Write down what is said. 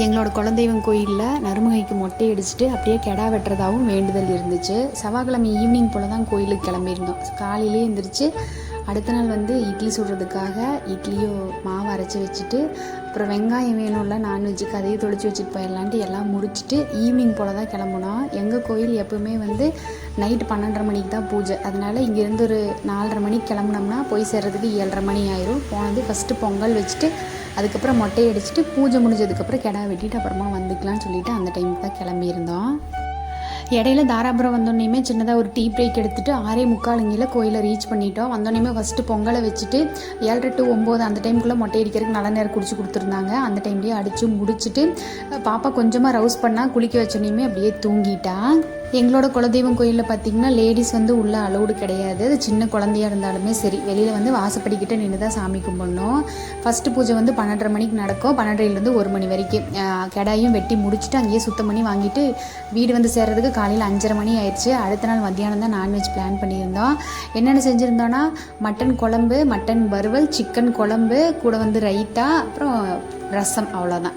எங்களோட குலதெய்வம் கோயிலில் நறுமுகைக்கு மொட்டை அடிச்சுட்டு அப்படியே கெடா வெட்டுறதாகவும் வேண்டுதல் இருந்துச்சு. செவ்வாய்க்கிழமை ஈவினிங் போல் தான் கோயிலுக்கு கிளம்பியிருந்தோம். காலையிலே எழுந்திரிச்சு அடுத்த நாள் வந்து இட்லி சுடுறதுக்காக இட்லியும் மாவு அரைச்சி வச்சுட்டு, அப்புறம் வெங்காயம் வேணும்ல நான்வெஜ்ஜுக்கு அதையும் தொளிச்சு வச்சுட்டு போயிடலான்ட்டு எல்லாம் முடிச்சுட்டு ஈவினிங் போல் தான் கிளம்புனோம். எங்கள் கோயில் எப்போவுமே வந்து நைட்டு 12:30 மணிக்கு தான் பூஜை. அதனால் இங்கேருந்து ஒரு 4:30 மணிக்கு கிளம்புனோம்னா போய் சேர்றதுக்கு 7:30 மணி ஆயிரும். போனது ஃபஸ்ட்டு பொங்கல் வச்சுட்டு அதுக்கப்புறம் மொட்டையை அடிச்சுட்டு பூஜை முடிஞ்சதுக்கப்புறம் கெடா வெட்டிட்டு அப்புறமா வந்துக்கலாம்னு சொல்லிவிட்டு அந்த டைமுக்கு தான் கிளம்பியிருந்தோம். இடையில தாராபுரம் வந்தோடனேயுமே சின்னதாக ஒரு டீ பிரேக் எடுத்துகிட்டு 6:45 கோயிலை ரீச் பண்ணிட்டோம். வந்தோடனேயுமே ஃபஸ்ட்டு பொங்கலை வச்சுட்டு 7:30 to 9 அந்த டைமுக்குள்ளே மொட்டை அடிக்கிறதுக்கு நல்ல நேரம் குடிச்சு கொடுத்துருந்தாங்க. அந்த டைம்லேயே அடித்து முடிச்சுட்டு பாப்பா கொஞ்சமாக ரவுஸ் பண்ணால் குளிக்க வச்சோடனேயுமே அப்படியே தூங்கிட்டா. எங்களோட குலதெய்வம் கோயிலில் பார்த்திங்கன்னா லேடிஸ் வந்து உள்ளே அலௌடு கிடையாது. அது சின்ன குழந்தையாக இருந்தாலுமே சரி, வெளியில் வந்து வாசப்படிக்கிட்ட நின்று தான் சாமி கும்பிடணும். ஃபஸ்ட்டு பூஜை வந்து 12:30 மணிக்கு நடக்கும். 12:30 1 மணி வரைக்கும் கெடாயும் வெட்டி முடிச்சுட்டு அங்கேயே சுத்தம் பண்ணி வாங்கிட்டு வீடு வந்து சேர்றதுக்கு காலையில் 5:30 மணி ஆயிடுச்சு. அடுத்த நாள் மத்தியானம் தான் நான்வெஜ் பிளான் பண்ணியிருந்தோம். என்னென்ன செஞ்சுருந்தோன்னா மட்டன் குழம்பு, மட்டன் வறுவல், சிக்கன் குழம்பு, கூட வந்து ரைத்தா, அப்புறம் ரசம், அவ்வளோதான்.